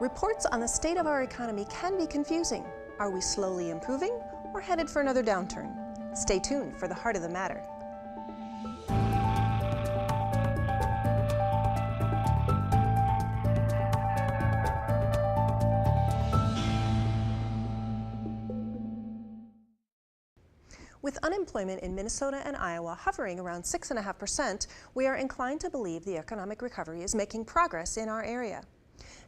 Reports on the state of our economy can be confusing. Are we slowly improving or headed for another downturn? Stay tuned for the heart of the matter. With unemployment in Minnesota and Iowa hovering around 6.5%, we are inclined to believe the economic recovery is making progress in our area.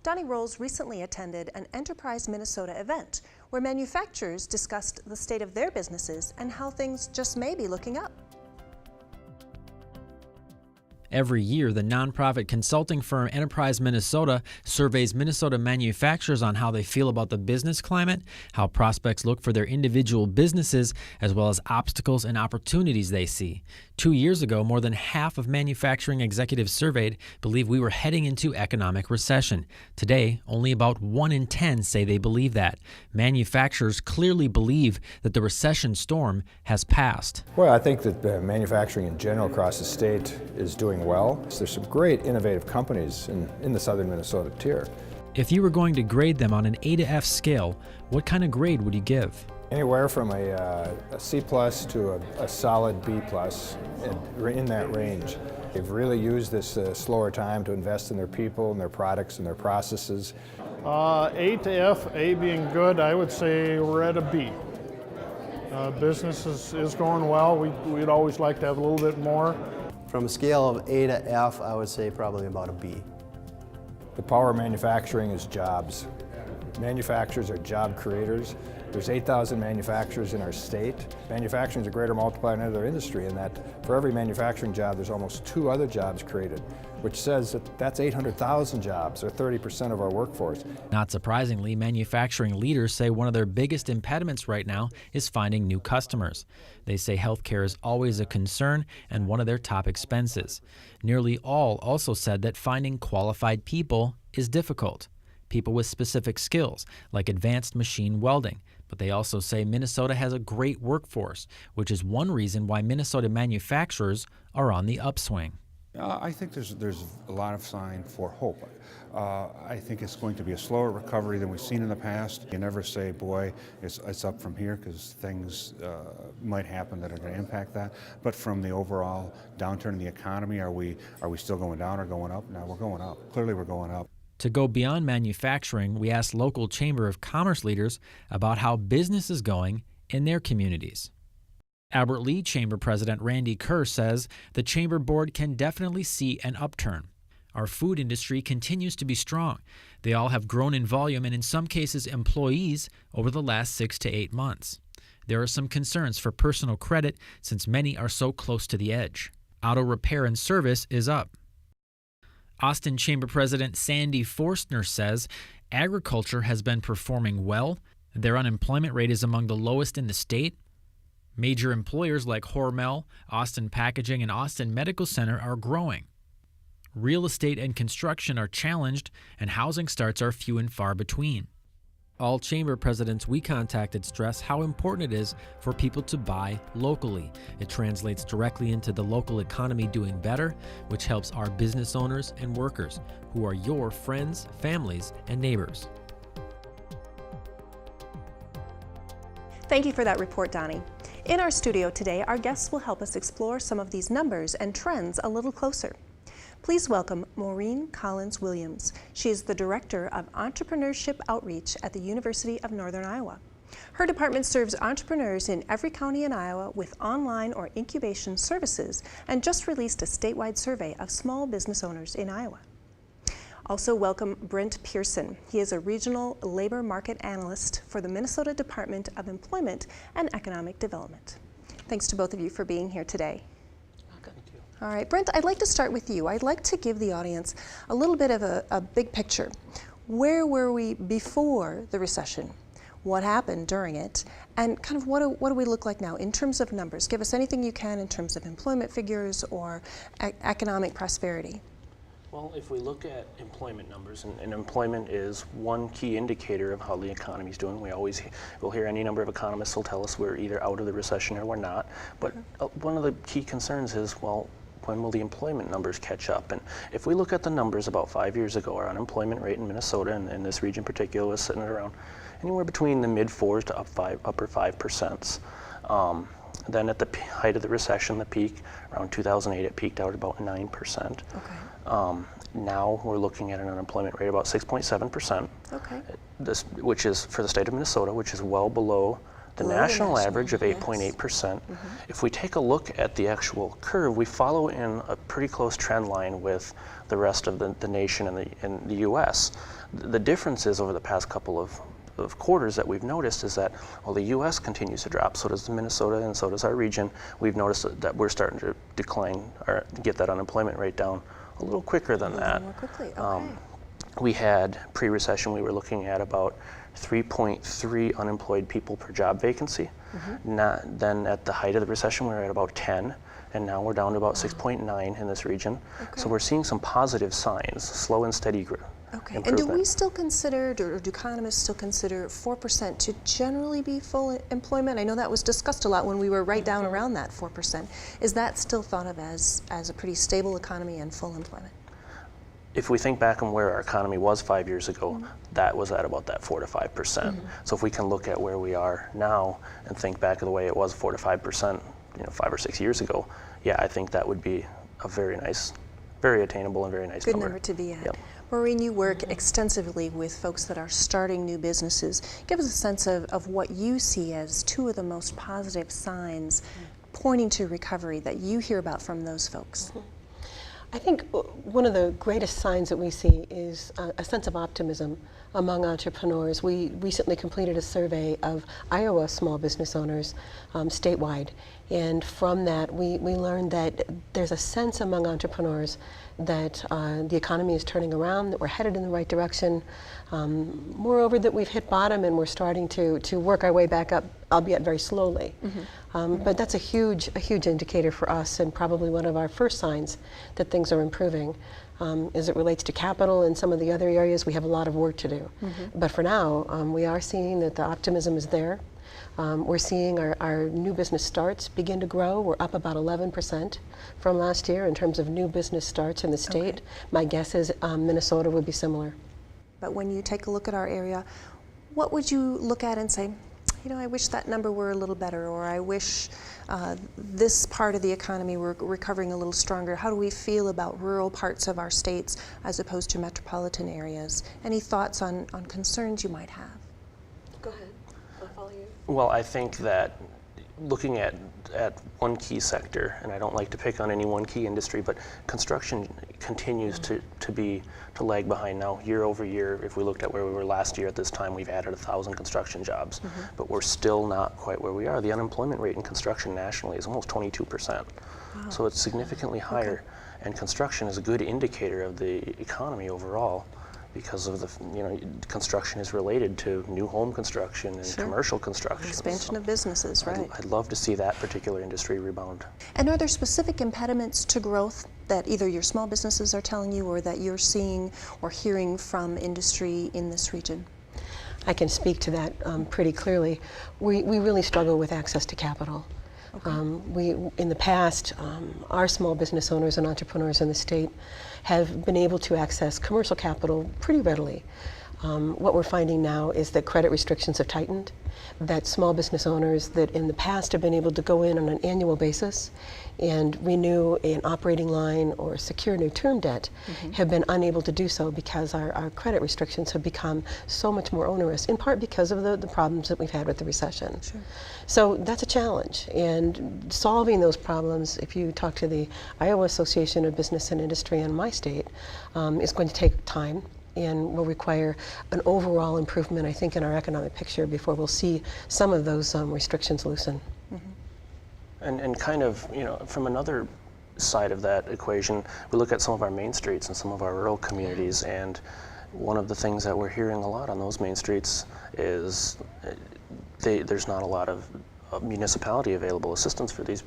Donnie Rolls recently attended an Enterprise Minnesota event where manufacturers discussed the state of their businesses and how things just may be looking up. Every year, the nonprofit consulting firm Enterprise Minnesota surveys Minnesota manufacturers on how they feel about the business climate, how prospects look for their individual businesses, as well as obstacles and opportunities they see. 2 years ago, more than half of manufacturing executives surveyed believe we were heading into economic recession. Today, only about 1 in 10 say they believe that. Manufacturers clearly believe that the recession storm has passed. Well, I think that manufacturing in general across the state is doing well. There's some great innovative companies in the southern Minnesota tier. If you were going to grade them on an A to F scale, what kind of grade would you give? Anywhere from a C plus to a solid B plus, in that range. They've really used this slower time to invest in their people and their products and their processes. A to F, A being good, I would say we're at a B. Business is going well. We'd always like to have a little bit more. From a scale of A to F, I would say probably about a B. The power of manufacturing is jobs. Manufacturers are job creators. There's 8,000 manufacturers in our state. Manufacturing is a greater multiplier than other industry in that for every manufacturing job, there's almost 2 other jobs created, which says that that's 800,000 jobs, or 30% of our workforce. Not surprisingly, manufacturing leaders say one of their biggest impediments right now is finding new customers. They say healthcare is always a concern and one of their top expenses. Nearly all also said that finding qualified people is difficult. People with specific skills, like advanced machine welding. But they also say Minnesota has a great workforce, which is one reason why Minnesota manufacturers are on the upswing. I think there's a lot of sign for hope. I think it's going to be a slower recovery than we've seen in the past. You never say, boy, it's up from here, because things might happen that are going to impact that. But from the overall downturn in the economy, are we still going down or going up? No, we're going up. Clearly we're going up. To go beyond manufacturing, we asked local Chamber of Commerce leaders about how business is going in their communities. Albert Lea Chamber President Randy Kerr says the Chamber Board can definitely see an upturn. Our food industry continues to be strong. They all have grown in volume and in some cases employees over the last 6 to 8 months. There are some concerns for personal credit since many are so close to the edge. Auto repair and service is up. Austin Chamber President Sandy Forstner says agriculture has been performing well. Their unemployment rate is among the lowest in the state. Major employers like Hormel, Austin Packaging, and Austin Medical Center are growing. Real estate and construction are challenged, and housing starts are few and far between. All chamber presidents we contacted stress how important it is for people to buy locally. It translates directly into the local economy doing better, which helps our business owners and workers, who are your friends, families, and neighbors. Thank you for that report, Donnie. In our studio today, our guests will help us explore some of these numbers and trends a little closer. Please welcome Maureen Collins-Williams. She is the Director of Entrepreneurship Outreach at the University of Northern Iowa. Her department serves entrepreneurs in every county in Iowa with online or incubation services and just released a statewide survey of small business owners in Iowa. Also welcome Brent Pearson. He is a regional labor market analyst for the Minnesota Department of Employment and Economic Development. Thanks to both of you for being here today. All right, Brent, I'd like to start with you. I'd like to give the audience a little bit of a big picture. Where were we before the recession? What happened during it? And kind of what do we look like now in terms of numbers? Give us anything you can in terms of employment figures or economic prosperity. Well, if we look at employment numbers, and employment is one key indicator of how the economy is doing. We'll hear any number of economists will tell us we're either out of the recession or we're not. But one of the key concerns is, well, when will the employment numbers catch up? And if we look at the numbers about 5 years ago, our unemployment rate in Minnesota and in this region in particular was sitting at around anywhere between the mid-4s to upper 5%. Then at the height of the recession, the peak, around 2008, it peaked out at about 9%. Okay. Now we're looking at an unemployment rate of about 6.7%, Okay. which is for the state of Minnesota, which is well below the national average of 8.8%. If we take a look at the actual curve, we follow in a pretty close trend line with the rest of the nation and the U.S. The difference is over the past couple of quarters that we've noticed is that while the U.S. continues to drop, so does Minnesota and so does our region. We've noticed that we're starting to decline or get that unemployment rate down a little quicker than that. More quickly, okay. We had pre-recession, we were looking at about 3.3 unemployed people per job vacancy. Then at the height of the recession, we were at about 10, and now we're down to about 6.9 in this region. So we're seeing some positive signs, slow and steady growth. Okay, and do we still consider, or do economists still consider 4% to generally be full employment? I know that was discussed a lot when we were right down around that 4%. Is that still thought of as a pretty stable economy and full employment? If we think back on where our economy was 5 years ago, that was at about that 4 to 5%. So if we can look at where we are now and think back of the way it was 4 to 5%, 5 or 6 years ago, yeah, I think that would be a very nice, very attainable and very nice Good number to be at. Yep. Maureen, you work extensively with folks that are starting new businesses. Give us a sense of what you see as two of the most positive signs pointing to recovery that you hear about from those folks. I think one of the greatest signs that we see is a sense of optimism among entrepreneurs. We recently completed a survey of Iowa small business owners statewide, and from that we learned that there's a sense among entrepreneurs that the economy is turning around, that we're headed in the right direction. Moreover, that we've hit bottom and we're starting to work our way back up, albeit very slowly. But that's a huge indicator for us, and probably one of our first signs that things are improving. As it relates to capital and some of the other areas, we have a lot of work to do. But for now, we are seeing that the optimism is there. We're seeing our new business starts begin to grow. We're up about 11% from last year in terms of new business starts in the state. My guess is Minnesota would be similar. But when you take a look at our area, what would you look at and say, I wish that number were a little better, or I wish this part of the economy were recovering a little stronger? How do we feel about rural parts of our states as opposed to metropolitan areas? Any thoughts on concerns you might have? Go ahead, I'll follow you. Well, I think that looking at one key sector, and I don't like to pick on any one key industry, but construction continues to lag behind now year over year. If we looked at where we were last year at this time, we've added 1,000 construction jobs, but we're still not quite where we are. The unemployment rate in construction nationally is almost 22%. Wow. So it's significantly higher, and construction is a good indicator of the economy overall, because of the, construction is related to new home construction and commercial construction. Expansion of businesses, right. I'd love to see that particular industry rebound. And are there specific impediments to growth that either your small businesses are telling you or that you're seeing or hearing from industry in this region? I can speak to that pretty clearly. We really struggle with access to capital. In the past, our small business owners and entrepreneurs in the state have been able to access commercial capital pretty readily. What we're finding now is that credit restrictions have tightened, that small business owners that in the past have been able to go in on an annual basis and renew an operating line or secure new term debt have been unable to do so because our credit restrictions have become so much more onerous, in part because of the problems that we've had with the recession. So that's a challenge, and solving those problems, if you talk to the Iowa Association of Business and Industry in my state, is going to take time and will require an overall improvement, I think, in our economic picture before we'll see some of those restrictions loosen. And kind of, from another side of that equation, we look at some of our main streets and some of our rural communities, and one of the things that we're hearing a lot on those main streets is there's not a lot of municipality available assistance for these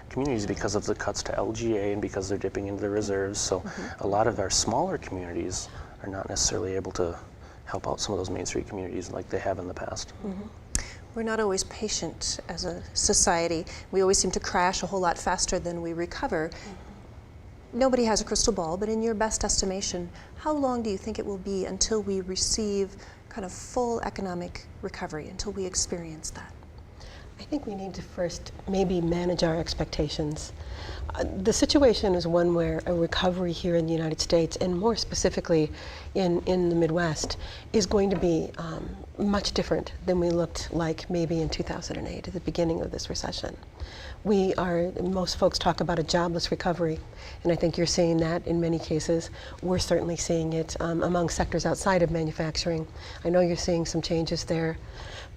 communities because of the cuts to LGA and because they're dipping into the reserves. So a lot of our smaller communities are not necessarily able to help out some of those main street communities like they have in the past. We're not always patient as a society. We always seem to crash a whole lot faster than we recover. nobody has a crystal ball, but in your best estimation, how long do you think it will be until we receive kind of full economic recovery, until we experience that? I think we need to first maybe manage our expectations. The situation is one where a recovery here in the United States, and more specifically in the Midwest, is going to be much different than we looked like maybe in 2008 at the beginning of this recession. Most folks talk about a jobless recovery, and I think you're seeing that in many cases. We're certainly seeing it among sectors outside of manufacturing. I know you're seeing some changes there.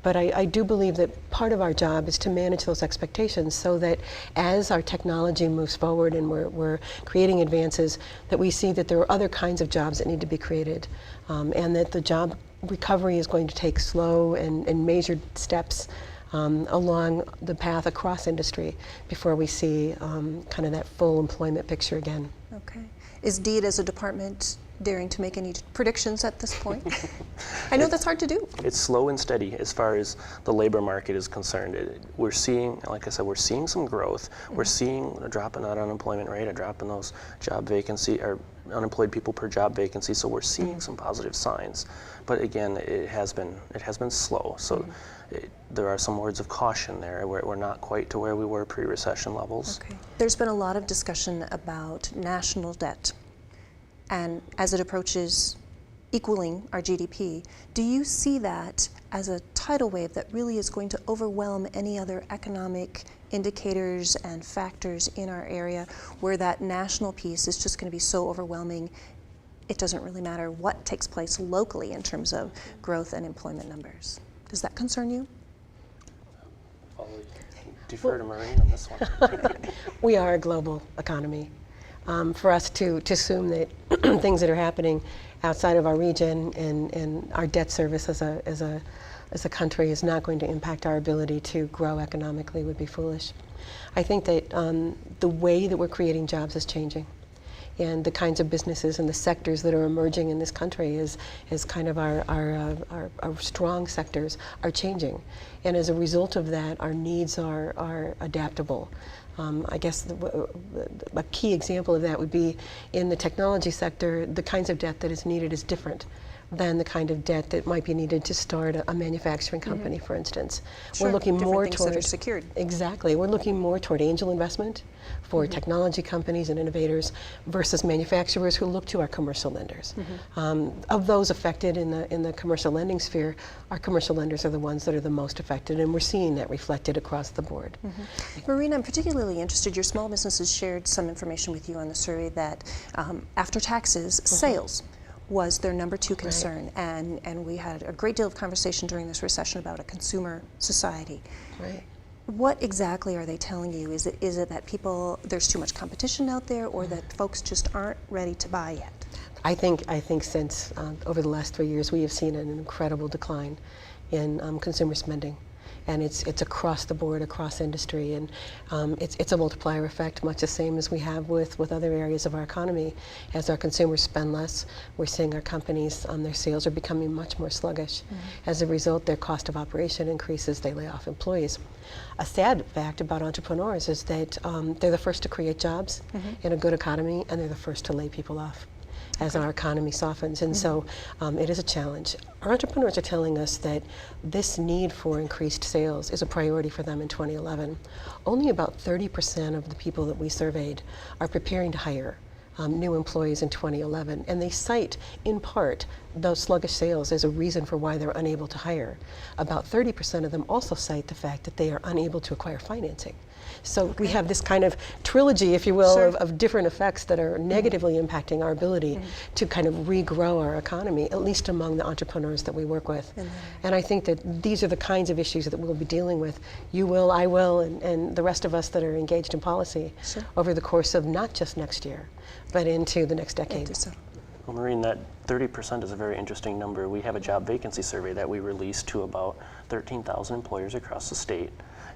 But I do believe that part of our job is to manage those expectations so that as our technology moves forward and we're creating advances, that we see that there are other kinds of jobs that need to be created, and that the job recovery is going to take slow and measured steps along the path across industry before we see kind of that full employment picture again. Okay. Is DEED as a department daring to make any predictions at this point? I know that's hard to do. It's slow and steady as far as the labor market is concerned. We're seeing, like I said, we're seeing some growth. We're seeing a drop in that unemployment rate, a drop in those job vacancy, or unemployed people per job vacancy. So we're seeing some positive signs. But again, it has been slow. So there are some words of caution there. We're not quite to where we were pre-recession levels. Okay. There's been a lot of discussion about national debt. And as it approaches equaling our GDP, do you see that as a tidal wave that really is going to overwhelm any other economic indicators and factors in our area, where that national piece is just going to be so overwhelming, it doesn't really matter what takes place locally in terms of growth and employment numbers? Does that concern you? I'll defer to Maureen on this one. We are a global economy. For us to assume that things that are happening outside of our region and our debt service as a country is not going to impact our ability to grow economically would be foolish. I think that the way that we're creating jobs is changing, and the kinds of businesses and the sectors that are emerging in this country is kind of our strong sectors are changing, and as a result of that, our needs are adaptable. I guess a key example of that would be in the technology sector. The kinds of debt that is needed is different than the kind of debt that might be needed to start a manufacturing company, for instance. Sure, we're looking more things toward that are secured. Exactly. We're looking more toward angel investment for technology companies and innovators versus manufacturers who look to our commercial lenders. Of those affected in the commercial lending sphere, our commercial lenders are the ones that are the most affected, and we're seeing that reflected across the board. Maureen, I'm particularly interested, your small businesses shared some information with you on the survey that after taxes, sales was their number 2 concern, and we had a great deal of conversation during this recession about a consumer society. Right. What exactly are they telling you? Is it that there's too much competition out there, or that folks just aren't ready to buy yet? I think since over the last 3 years, we have seen an incredible decline in consumer spending. And it's across the board, across industry, and it's a multiplier effect, much the same as we have with other areas of our economy. As our consumers spend less, we're seeing our companies, their sales are becoming much more sluggish. As a result, their cost of operation increases, they lay off employees. A sad fact about entrepreneurs is that they're the first to create jobs in a good economy, and they're the first to lay people off as our economy softens, and so it is a challenge. Our entrepreneurs are telling us that this need for increased sales is a priority for them in 2011. Only about 30% of the people that we surveyed are preparing to hire new employees in 2011, and they cite, in part, those sluggish sales as a reason for why they're unable to hire. About 30% of them also cite the fact that they are unable to acquire financing. So we have this kind of trilogy, if you will, of different effects that are negatively impacting our ability to kind of regrow our economy, at least among the entrepreneurs that we work with. And I think that these are the kinds of issues that we'll be dealing with. You will, I will, and the rest of us that are engaged in policy over the course of not just next year, but into the next decade. Well, Maureen, that 30% is a very interesting number. We have a job vacancy survey that we released to about 13,000 employers across the state.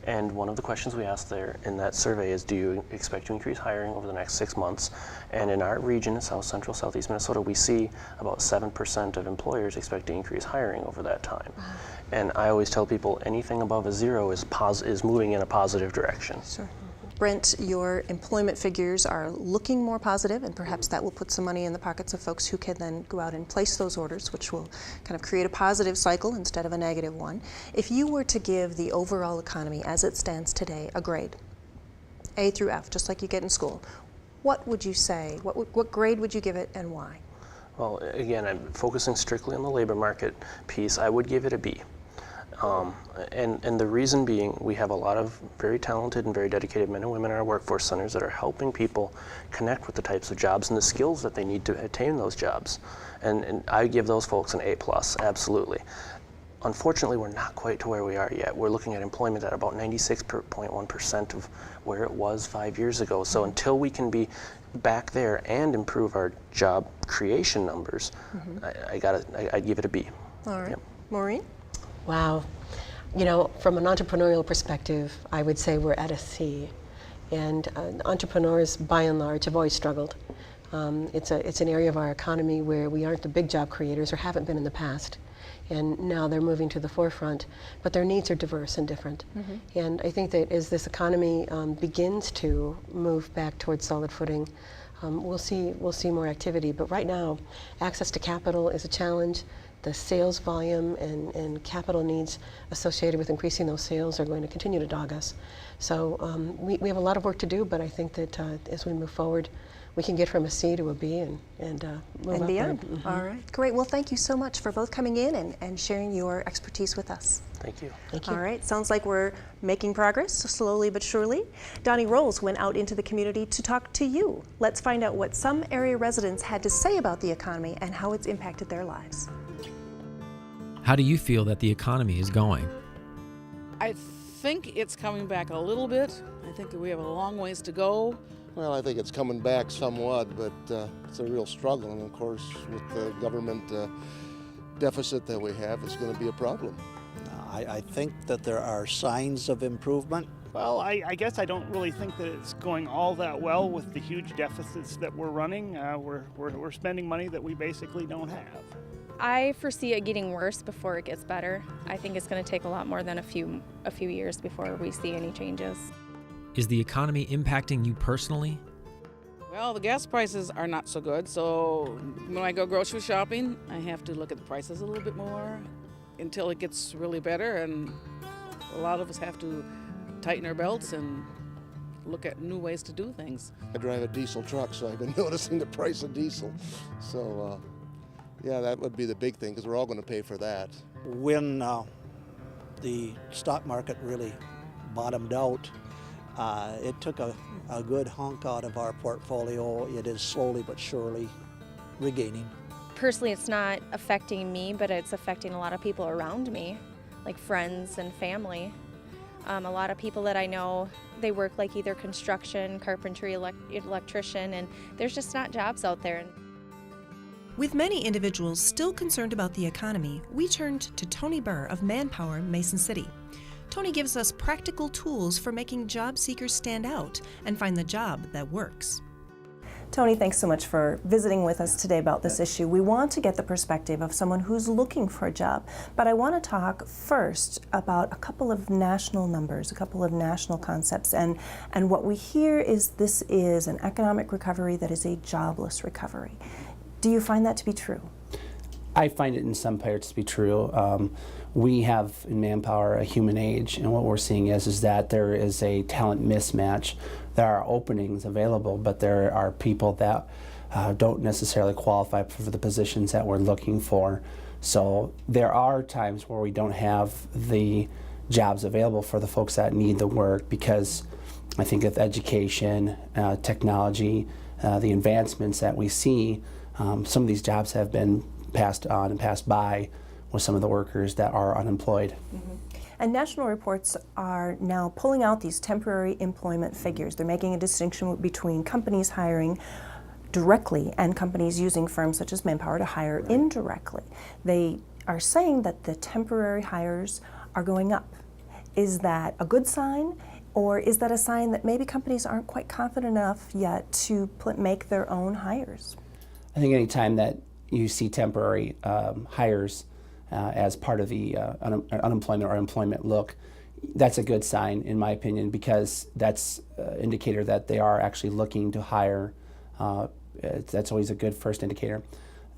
And one of the questions we asked there in that survey is, do you expect to increase hiring over the next 6 months? And in our region, South Central, Southeast Minnesota, we see about 7% of employers expect to increase hiring over that time. And I always tell people anything above a 0 is moving in a positive direction. Brent, your employment figures are looking more positive, and perhaps that will put some money in the pockets of folks who can then go out and place those orders, which will kind of create a positive cycle instead of a negative one. If you were to give the overall economy as it stands today a grade, A through F, just like you get in school, what would you say? What grade would you give it, and why? Well, again, I'm focusing strictly on the labor market piece. I would give it a B. And the reason being, we have a lot of very talented and very dedicated men and women in our workforce centers that are helping people connect with the types of jobs and the skills that they need to attain those jobs. And I give those folks an A+, absolutely. Unfortunately, we're not quite to where we are yet. We're looking at employment at about 96.1% of where it was 5 years ago. So until we can be back there and improve our job creation numbers, I'd give it a B. All right. Yep. Maureen? Wow. You know, from an entrepreneurial perspective, I would say we're at a C. And entrepreneurs, by and large, have always struggled. It's an area of our economy where we aren't the big job creators, or haven't been in the past. And now they're moving to the forefront, but their needs are diverse and different. And I think that as this economy begins to move back towards solid footing, we'll see more activity. But right now, access to capital is a challenge. The sales volume and capital needs associated with increasing those sales are going to continue to dog us. So we have a lot of work to do, but I think that as we move forward, we can get from a C to a B and move And beyond. upward. All right, great. Well, thank you so much for both coming in and sharing your expertise with us. Thank you. Thank you. All right, sounds like we're making progress, slowly but surely. Donnie Rolls went out into the community to talk to you. Let's find out what some area residents had to say about the economy and how it's impacted their lives. How do you feel that the economy is going? I think it's coming back a little bit. I think we have a long ways to go. Well, I think it's coming back somewhat, but it's a real struggle. And of course, with the government deficit that we have, it's going to be a problem. I think that there are signs of improvement. Well, I guess I don't really think that it's going all that well with the huge deficits that we're running. We're spending money that we basically don't have. I foresee it getting worse before it gets better. I think it's going to take a lot more than a few years before we see any changes. Is the economy impacting you personally? Well, the gas prices are not so good, so when I go grocery shopping, I have to look at the prices a little bit more until it gets really better, and a lot of us have to tighten our belts and look at new ways to do things. I drive a diesel truck, so I've been noticing the price of diesel. So, yeah, that would be the big thing, because we're all going to pay for that. When the stock market really bottomed out, it took a good hunk out of our portfolio. It is slowly but surely regaining. Personally, it's not affecting me, but it's affecting a lot of people around me, like friends and family. A lot of people that I know, they work like either construction, carpentry, electrician, and there's just not jobs out there. With many individuals still concerned about the economy, we turned to Tony Burr of Manpower Mason City. Tony gives us practical tools for making job seekers stand out and find the job that works. Tony, thanks so much for visiting with us today about this issue. We want to get the perspective of someone who's looking for a job, but I want to talk first about a couple of national numbers, a couple of national concepts, and what we hear is this is an economic recovery that is a jobless recovery. Do you find that to be true? I find it in some parts to be true. We have in Manpower a human age, and what we're seeing is that there is a talent mismatch. There are openings available, but there are people that don't necessarily qualify for the positions that we're looking for. So there are times where we don't have the jobs available for the folks that need the work, because I think with education, technology, the advancements that we see, some of these jobs have been passed on and passed by with some of the workers that are unemployed. And national reports are now pulling out these temporary employment figures. They're making a distinction between companies hiring directly and companies using firms such as Manpower to hire indirectly. They are saying that the temporary hires are going up. Is that a good sign, or is that a sign that maybe companies aren't quite confident enough yet to make their own hires? I think any time that you see temporary hires as part of the unemployment or employment look, that's a good sign, in my opinion, because that's an indicator that they are actually looking to hire. That's always a good first indicator.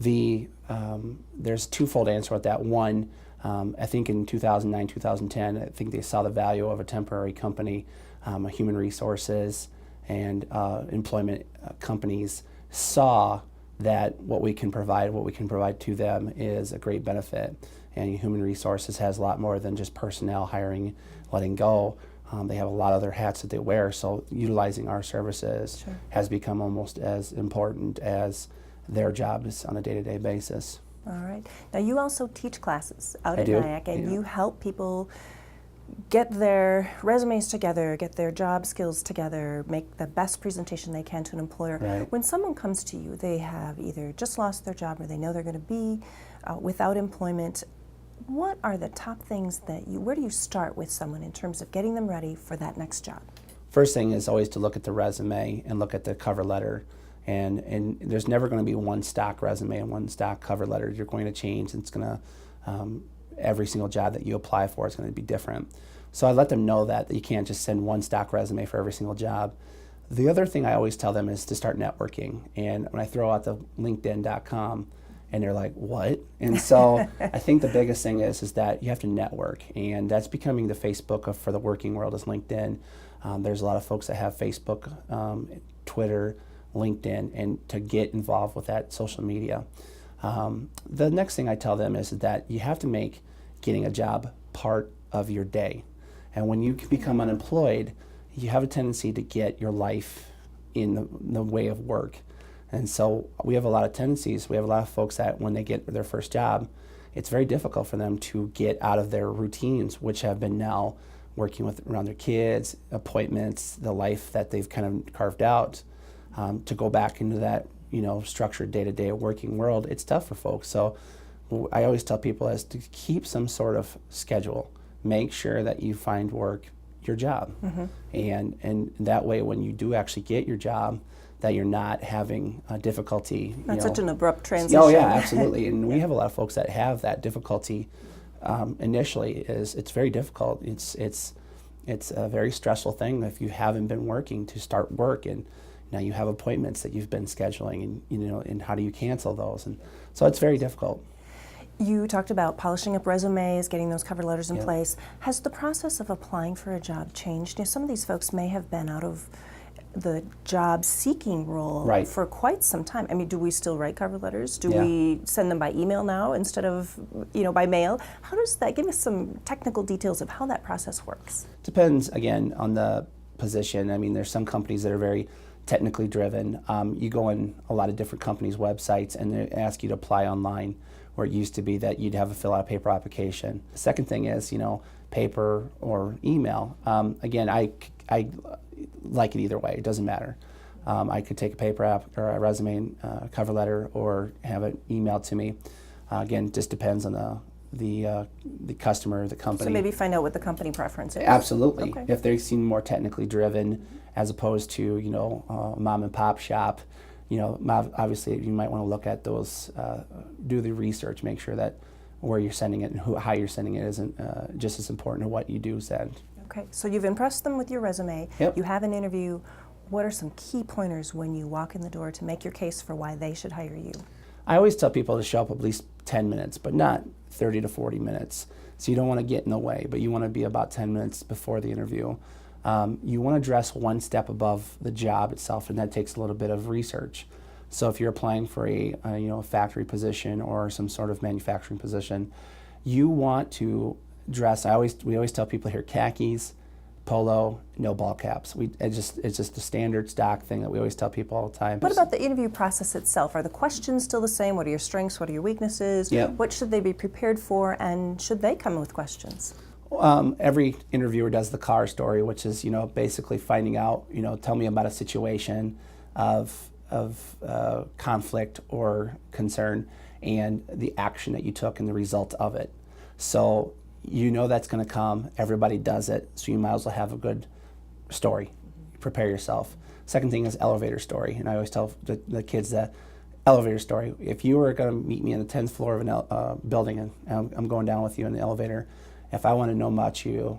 There's a twofold answer with that. One, I think in 2009, 2010, I think they saw the value of a temporary company, human resources and employment companies saw that what we can provide to them is a great benefit. And human resources has a lot more than just personnel hiring, letting go. They have a lot of other hats that they wear, so utilizing our services has become almost as important as their jobs on a day-to-day basis. All right. Now you also teach classes out I at do. NIAC, and you help people get their resumes together, get their job skills together, make the best presentation they can to an employer. Right. When someone comes to you, they have either just lost their job or they know they're going to be without employment. What are the top things where do you start with someone in terms of getting them ready for that next job? First thing is always to look at the resume and look at the cover letter. And there's never going to be one stock resume and one stock cover letter. You're going to change. It's going to, every single job that you apply for is going to be different. So I let them know that you can't just send one stock resume for every single job. The other thing I always tell them is to start networking. And when I throw out the LinkedIn.com, and they're like, what? And so I think the biggest thing is that you have to network, and that's becoming the Facebook for the working world is LinkedIn. There's a lot of folks that have Facebook, Twitter, LinkedIn, and to get involved with that social media. The next thing I tell them is that you have to make getting a job part of your day. And when you become unemployed, you have a tendency to get your life in the way of work. And so we have a lot of tendencies. We have a lot of folks that when they get their first job, it's very difficult for them to get out of their routines, which have been now working around their kids, appointments, the life that they've kind of carved out, to go back into that, structured day-to-day working world. It's tough for folks. So I always tell people is to keep some sort of schedule. Make sure that you find work, your job. And that way when you do actually get your job, that you're not having difficulty. That's such an abrupt transition. Oh yeah, absolutely. And we have a lot of folks that have that difficulty initially. It's very difficult. It's a very stressful thing if you haven't been working to start work, and now you have appointments that you've been scheduling, and how do you cancel those? And so it's very difficult. You talked about polishing up resumes, getting those cover letters in place. Has the process of applying for a job changed? Some of these folks may have been out of the job seeking role for quite some time. I mean, do we still write cover letters? Do we send them by email now instead of, by mail? How does that, give us some technical details of how that process works? Depends, again, on the position. I mean, there's some companies that are very technically driven. You go on a lot of different companies' websites and they ask you to apply online, where it used to be that you'd have to fill out a paper application. The second thing is, paper or email. Again, I like it either way. It doesn't matter. I could take a paper app or a resume, cover letter, or have it emailed to me. Again, just depends on the customer, the company. So maybe find out what the company preference is. Absolutely. Okay. If they seem more technically driven, as opposed to a mom and pop shop, obviously you might want to look at those, do the research, make sure that where you're sending it and how you're sending it isn't just as important to what you do send. Okay, so you've impressed them with your resume. Yep. You have an interview. What are some key pointers when you walk in the door to make your case for why they should hire you? I always tell people to show up at least 10 minutes, but not 30 to 40 minutes. So you don't want to get in the way, but you want to be about 10 minutes before the interview. You want to dress one step above the job itself, and that takes a little bit of research. So if you're applying for a factory position or some sort of manufacturing position, you want to dress. We always tell people here: khakis, polo, no ball caps. It's just the standard stock thing that we always tell people all the time. What about the interview process itself? Are the questions still the same? What are your strengths? What are your weaknesses? Yep. What should they be prepared for? And should they come with questions? Every interviewer does the car story, which is basically finding out tell me about a situation of conflict or concern and the action that you took and the result of it. So that's going to come. Everybody does it, so you might as well have a good story. Prepare yourself. Second thing is elevator story, and I always tell the kids that elevator story. If you were going to meet me on the 10th floor of a building and I'm going down with you in the elevator, if I want to know about you,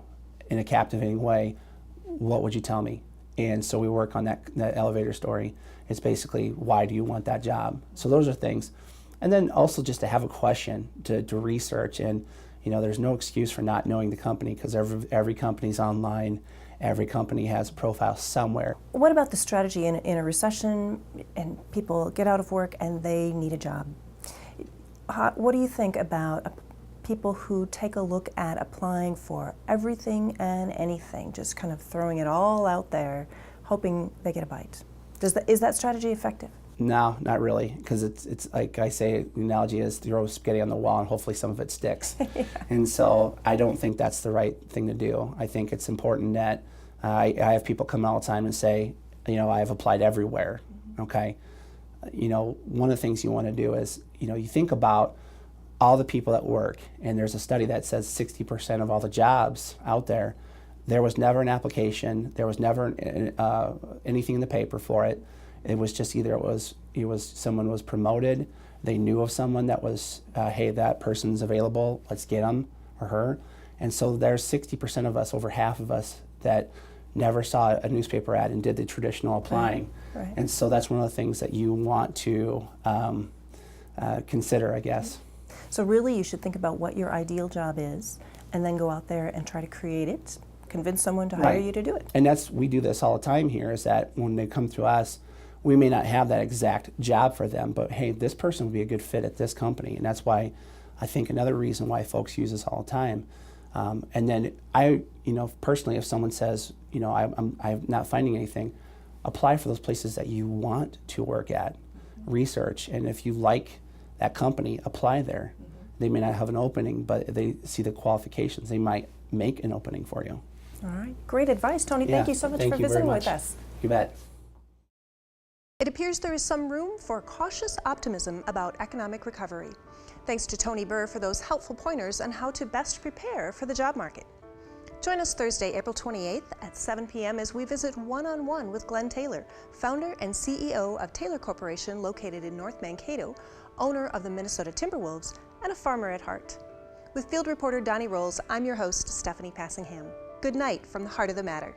in a captivating way, what would you tell me? And so we work on that elevator story. It's basically, why do you want that job? So those are things. And then also just to have a question to research, and there's no excuse for not knowing the company, because every company's online, every company has a profile somewhere. What about the strategy in a recession and people get out of work and they need a job? What do you think about people who take a look at applying for everything and anything, just kind of throwing it all out there, hoping they get a bite? Is that strategy effective? No, not really, because it's like I say, the analogy is throw spaghetti on the wall and hopefully some of it sticks. Yeah. And so I don't think that's the right thing to do. I think it's important that I have people come all the time and say, I've applied everywhere, okay? One of the things you want to do is, you think about all the people that work, and there's a study that says 60% of all the jobs out there, there was never an application, there was never anything in the paper for it. It was just either it was someone was promoted, they knew of someone that was, hey, that person's available, let's get him or her. And so there's 60% of us, over half of us, that never saw a newspaper ad and did the traditional applying. Right. And so that's one of the things that you want to consider, I guess. So really you should think about what your ideal job is and then go out there and try to create it, convince someone to hire you to do it. And we do this all the time here, is that when they come through us, we may not have that exact job for them, but hey, this person would be a good fit at this company. And that's why I think another reason why folks use this all the time. And then personally, if someone says, I'm not finding anything, apply for those places that you want to work at, research, and if you like that company, apply there. They may not have an opening, but they see the qualifications, they might make an opening for you. All right, great advice, Tony. Thank you so much for visiting with us. You bet. It appears there is some room for cautious optimism about economic recovery. Thanks to Tony Burr for those helpful pointers on how to best prepare for the job market. Join us Thursday, April 28th at 7 p.m. as we visit one-on-one with Glenn Taylor, founder and CEO of Taylor Corporation located in North Mankato, owner of the Minnesota Timberwolves, and a farmer at heart. With field reporter Donnie Rolls, I'm your host, Stephanie Passingham. Good night from the heart of the matter.